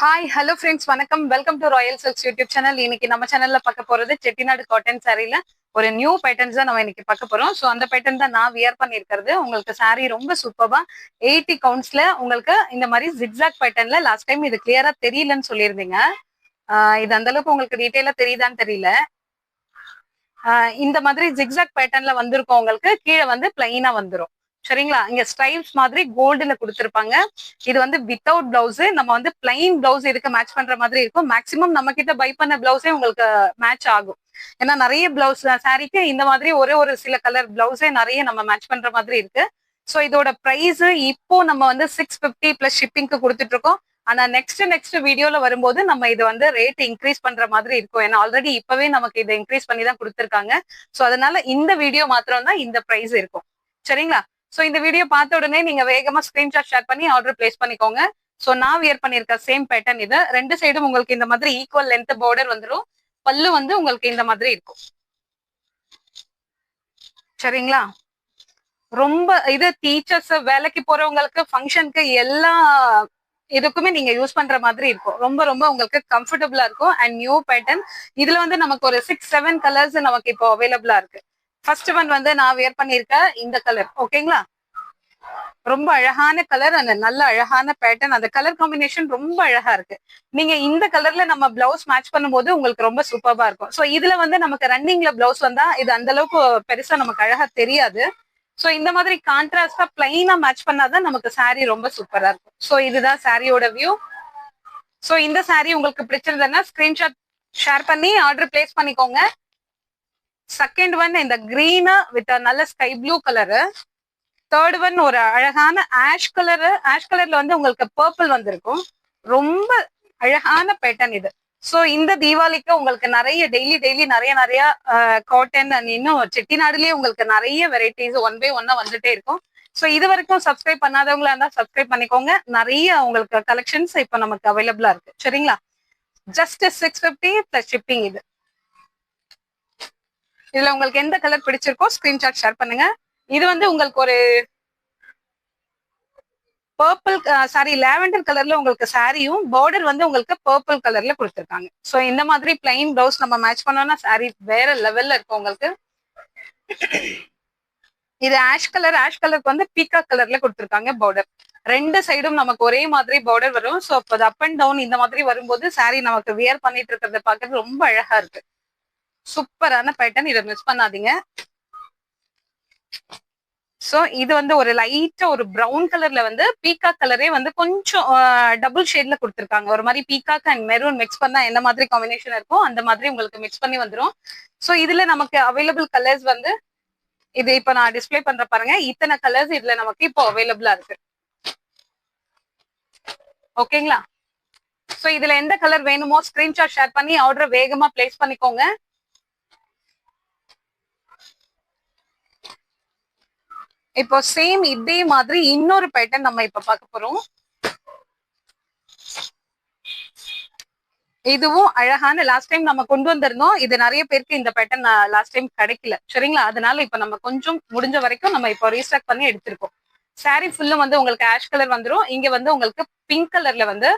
Hi hello friends வணக்கம் welcome to Royal silks YouTube channel. இன்னைக்கு நம்ம சேனல்ல பார்க்க போறது செட்டிநாடு காட்டன் சாரீல ஒரு நியூ பேட்டர்ன்ஸ் தான் நம்ம இன்னைக்கு பார்க்க போறோம். ஸோ அந்த பேட்டர்ன் தான் நான் வியர் பண்ணியிருக்கிறது. உங்களுக்கு சாரீ ரொம்ப சூப்பர்வா 80 கவுண்ட்ஸ்ல உங்களுக்கு இந்த மாதிரி ஜிக்ஸாக் பேட்டர்ன்ல லாஸ்ட் டைம் இது கிளியரா தெரியலன்னு சொல்லியிருந்தீங்க. இது அந்த அளவுக்கு உங்களுக்கு டீட்டெயிலா தெரியுதான்னு தெரியல. இந்த மாதிரி ஜிக்ஸாக் பேட்டர்ன்ல வந்திருக்கும். உங்களுக்கு கீழே வந்து பிளைனா வந்துடும். சரிங்களா? இங்க ஸ்ட்ரைப்ஸ் மாதிரி கோல்டுல கொடுத்துருப்பாங்க. இது வந்து வித்தவுட் பிளவுஸ். நம்ம வந்து பிளைன் பிளவுஸ் இதுக்கு மேட்ச் பண்ற மாதிரி இருக்கும். மேக்சிமம் நம்ம கிட்ட பை பண்ண பிளவுஸே உங்களுக்கு மேட்ச் ஆகும். ஏன்னா நிறைய பிளவுஸ் சாரிக்கு இந்த மாதிரி ஒரு சில கலர் பிளவுஸே நிறைய நம்ம மேட்ச் பண்ற மாதிரி இருக்கு. ஸோ இதோட பிரைஸ் இப்போ நம்ம வந்து 650 பிளஸ் ஷிப்பிங்க்கு கொடுத்துட்டு இருக்கோம். ஆனா நெக்ஸ்ட் வீடியோல வரும்போது நம்ம இது வந்து ரேட் இன்க்ரீஸ் பண்ற மாதிரி இருக்கும். ஏன்னா ஆல்ரெடி இப்பவே நமக்கு இதை இன்க்ரீஸ் பண்ணி தான் கொடுத்துருக்காங்க. ஸோ அதனால இந்த வீடியோ மாத்திரம் தான் இந்த பிரைஸ் இருக்கும். சரிங்களா? ஸோ இந்த வீடியோ பார்த்த உடனே நீங்க வேகமா ஸ்கிரீன்ஷாட் ஷேர் பண்ணி ஆர்டர் பிளேஸ் பண்ணிக்கோங்க. ஸோ நான் வியர் பண்ணிருக்க சேம் பேட்டர்ன் இது. ரெண்டு சைடும் உங்களுக்கு இந்த மாதிரி ஈக்குவல் லென்த் பார்டர் வந்துடும். பல்லு வந்து உங்களுக்கு இந்த மாதிரி இருக்கும். சரிங்களா? ரொம்ப இது டீச்சர்ஸ், வேலைக்கு போறவங்களுக்கு, ஃபங்க்ஷனுக்கு எல்லா இதுக்குமே நீங்க யூஸ் பண்ற மாதிரி இருக்கும். ரொம்ப ரொம்ப உங்களுக்கு கம்ஃபர்டபுளா இருக்கும். And new pattern. இதுல வந்து நமக்கு ஒரு 6-7 கலர்ஸ் நமக்கு இப்போ அவைலபிளா இருக்கு. ஃபர்ஸ்ட் ஒன் வந்து நான் வியர் பண்ணிருக்க இந்த கலர். ஓகேங்களா? ரொம்ப அழகான கலர், அந்த நல்ல அழகான பேட்டர்ன், அந்த கலர் காம்பினேஷன் ரொம்ப அழகா இருக்கு. நீங்க இந்த கலர்ல நம்ம பிளவுஸ் மேட்ச் பண்ணும்போது உங்களுக்கு ரொம்ப சூப்பர்வா இருக்கும். ஸோ இதுல வந்து நமக்கு ரன்னிங்ல பிளவுஸ் வந்தா இது அந்த அளவுக்கு பெருசா நமக்கு அழகா தெரியாது. ஸோ இந்த மாதிரி கான்ட்ராஸ்டா பிளைனா மேட்ச் பண்ணாதான் நமக்கு சாரீ ரொம்ப சூப்பரா இருக்கும். ஸோ இதுதான் சாரியோட வியூ. ஸோ இந்த சாரீ உங்களுக்கு பிடிச்சிருந்ததுன்னா ஸ்கிரீன்ஷாட் ஷேர் பண்ணி ஆர்டர் பிளேஸ் பண்ணிக்கோங்க. செகண்ட் ஒன் இந்த கிரீன் வித் நல்ல sky blue colour. Third one ஒரு அழகான ஆஷ் கலரு. ஆஷ் கலர்ல வந்து உங்களுக்கு பர்பிள் வந்திருக்கும். ரொம்ப அழகான பேட்டர்ன் இது. ஸோ இந்த தீபாவளிக்கு உங்களுக்கு நிறைய டெய்லி நிறைய காட்டன் அண்ட் இன்னும் செட்டிநாடுலயே உங்களுக்கு நிறைய வெரைட்டிஸ் ஒன் பை ஒன்னா வந்துட்டே இருக்கும். ஸோ இது வரைக்கும் சப்ஸ்கிரைப் பண்ணாதவங்களா இருந்தா சப்ஸ்கிரைப் பண்ணிக்கோங்க. நிறைய உங்களுக்கு கலெக்ஷன்ஸ் இப்போ நமக்கு அவைலபிளா இருக்கு. சரிங்களா? Just 650 plus shipping. இதுல உங்களுக்கு எந்த கலர் பிடிச்சிருக்கோ ஸ்கிரீன்ஷாட் ஷேர் பண்ணுங்க. இது வந்து உங்களுக்கு ஒரு பர்பிள் சாரி லாவெண்டர் கலர்ல உங்களுக்கு சாரியும் பார்டர் வந்து உங்களுக்கு பர்பிள் கலர்ல கொடுத்துருக்காங்க. ஸோ இந்த மாதிரி பிளைன் பிளவுஸ் நம்ம மேட்ச் பண்ணோம்னா சாரி வேற லெவல்ல இருக்கும் உங்களுக்கு. இது ஆஷ் கலருக்கு வந்து பீக்கா கலர்ல கொடுத்துருக்காங்க பார்டர். ரெண்டு சைடும் நமக்கு ஒரே மாதிரி பார்டர் வரும். ஸோ அப்போ அப் அண்ட் டவுன் இந்த மாதிரி வரும்போது சாரி நமக்கு வியர் பண்ணிட்டு இருக்கிறத பார்க்கறது ரொம்ப அழகா இருக்கு. சூப்பரான பேட்டர்ன். இதை மிஸ் பண்ணாதீங்க. ஸோ இது வந்து ஒரு லைட்டா ஒரு ப்ரௌன் கலர்ல வந்து பீகாக் கலரே வந்து கொஞ்சம் டபுள் ஷேட்ல கொடுத்துருக்காங்க. ஒரு மாதிரி பீகாக் அண்ட் மெரூன் மிக்ஸ் பண்ணா என்ன மாதிரி காம்பினேஷன் இருக்கும் அந்த மாதிரி உங்களுக்கு மிக்ஸ் பண்ணி வந்துடும். ஸோ இதுல நமக்கு அவைலபிள் கலர்ஸ் வந்து இது இப்போ நான் டிஸ்பிளே பண்ற பாருங்க. இத்தனை கலர்ஸ் இதுல நமக்கு இப்போ அவைலபிளா இருக்கு. ஓகேங்களா? ஸோ இதுல எந்த கலர் வேணுமோ ஸ்கிரீன்ஷாட் ஷேர் பண்ணி ஆர்டர் வேகமா பிளேஸ் பண்ணிக்கோங்க. இப்போ சேம் இதே மாதிரி இன்னொரு பேட்டர்ன் நம்ம இப்ப பார்க்க போறோம். இதுவும் அழகான லாஸ்ட் டைம் நம்ம கொண்டு வந்திருந்தோம். இது நிறைய பேருக்கு இந்த பேட்டர்ன் லாஸ்ட் டைம் கிடைக்கல. சரிங்களா? அதனால இப்ப நம்ம கொஞ்சம் முடிஞ்ச வரைக்கும் நம்ம இப்போ ரீஸ்டாக் பண்ணி எடுத்திருக்கோம். சாரி ஃபுல்லும் வந்து உங்களுக்கு ஆஷ் கலர் வந்துடும். இங்க வந்து உங்களுக்கு பிங்க் கலர்ல வந்து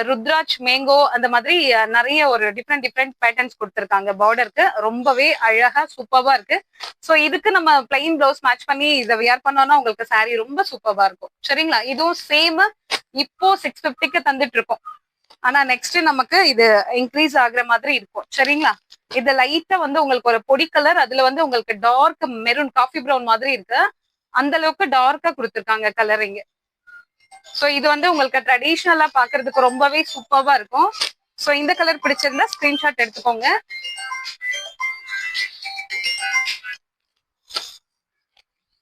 ருத்ராஜ் மேங்கோ அந்த மாதிரி நிறைய ஒரு டிஃப்ரெண்ட் பேட்டர்ன்ஸ் கொடுத்துருக்காங்க பார்டருக்கு. ரொம்பவே அழகா சூப்பர்வா இருக்கு. ஸோ இதுக்கு நம்ம பிளைன் பிளவுஸ் மேட்ச் பண்ணி இதை வியர் பண்ணோம்னா உங்களுக்கு சாரி ரொம்ப சூப்பர்வா இருக்கும். சரிங்களா? இதுவும் சேம் இப்போ 650க்கு தந்துட்டு இருக்கோம். ஆனா நெக்ஸ்ட் நமக்கு இது இன்க்ரீஸ் ஆகுற மாதிரி இருக்கும். சரிங்களா? இது லைட்டா வந்து உங்களுக்கு ஒரு பொடி கலர், அதுல வந்து உங்களுக்கு டார்க் மெரூன் காஃபி ப்ரௌன் மாதிரி இருக்கு. அந்த அளவுக்கு டார்க்கா கொடுத்துருக்காங்க கலரிங். ஸோ இது வந்து உங்களுக்கு ட்ரெடிஷ்னலா பாக்குறதுக்கு ரொம்பவே சூப்பர்வா இருக்கும். ஸோ இந்த கலர் பிடிச்சிருந்தா ஸ்கிரீன்ஷாட் எடுத்துக்கோங்க.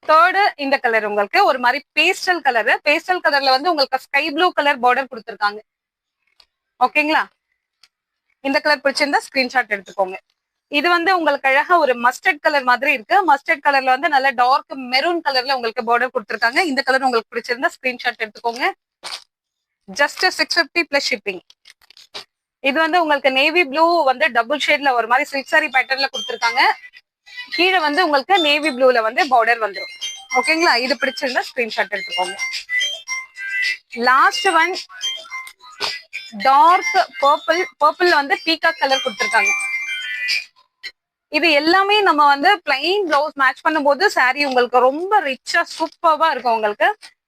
தேர்டு இந்த கலர் உங்களுக்கு ஒரு மாதிரி பேஸ்டல் கலர். பேஸ்டல் கலர்ல வந்து உங்களுக்கு ஸ்கை ப்ளூ கலர் பார்டர் கொடுத்துருக்காங்க. ஓகேங்களா? இந்த கலர் பிடிச்சிருந்தா ஸ்கிரீன்ஷாட் எடுத்துக்கோங்க. இது வந்து உங்களுக்கு அழகா ஒரு மஸ்டர்ட் கலர் மாதிரி இருக்கு. மஸ்டர்ட் கலர்ல வந்து நல்ல டார்க் மெரூன் கலர்ல உங்களுக்கு பார்டர் கொடுத்துருக்காங்க. இந்த கலர் உங்களுக்கு பிடிச்சிருந்தா ஸ்கிரீன்ஷாட் எடுத்துக்கோங்க. Just 650 plus shipping. இது வந்து உங்களுக்கு நேவி ப்ளூ வந்து டபுள் ஷேட்ல ஒரு மாதிரி சில்க் சாரி பேட்டர்ன்ல கொடுத்துருக்காங்க. கீழே வந்து உங்களுக்கு நேவி ப்ளூல வந்து பார்டர் வந்துடும். ஓகேங்களா? இது பிடிச்சிருந்தா ஸ்கிரீன்ஷாட் எடுத்துக்கோங்க. லாஸ்ட் ஒன் டார்க் பர்பிள் வந்து பீகாக் கலர் கொடுத்துருக்காங்க. இது எல்லாமே நம்ம வந்து பிளைன் பிளவுஸ் மேட்ச் பண்ணும்போது சாரி உங்களுக்கு ரொம்ப ரிச்சா சூப்பர்வா இருக்கும் உங்களுக்கு.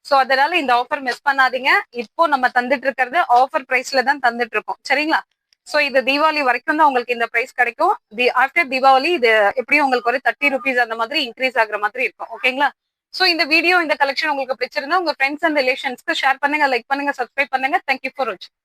சோ அதனால இந்த ஆஃபர் மிஸ் பண்ணாதீங்க. இப்போ நம்ம தந்துட்டு இருக்கிறது ஆஃபர் பிரைஸ்ல தான் தந்துட்டு இருக்கோம், சரிங்களா? சோ இது தீபாவளி வரைக்கும் தான் உங்களுக்கு இந்த பிரைஸ் கிடைக்கும். ஆஃப்டர் தீபாவளி இது எப்படியும் உங்களுக்கு ஒரு 30 rupees அந்த மாதிரி இன்க்ரீஸ் ஆகுற மாதிரி இருக்கும், ஓகேங்களா? சோ இந்த வீடியோ இந்த கலெக்ஷன் உங்களுக்கு பிடிச்சிருந்தா உங்க ஃப்ரெண்ட்ஸ் அண்ட் ரிலேஷன்ஸ்க்கு ஷேர் பண்ணுங்க, லைக் பண்ணுங்க, சப்ஸ்கிரைப் பண்ணுங்க. தேங்க்யூ ஃபார் வாட்சிங்.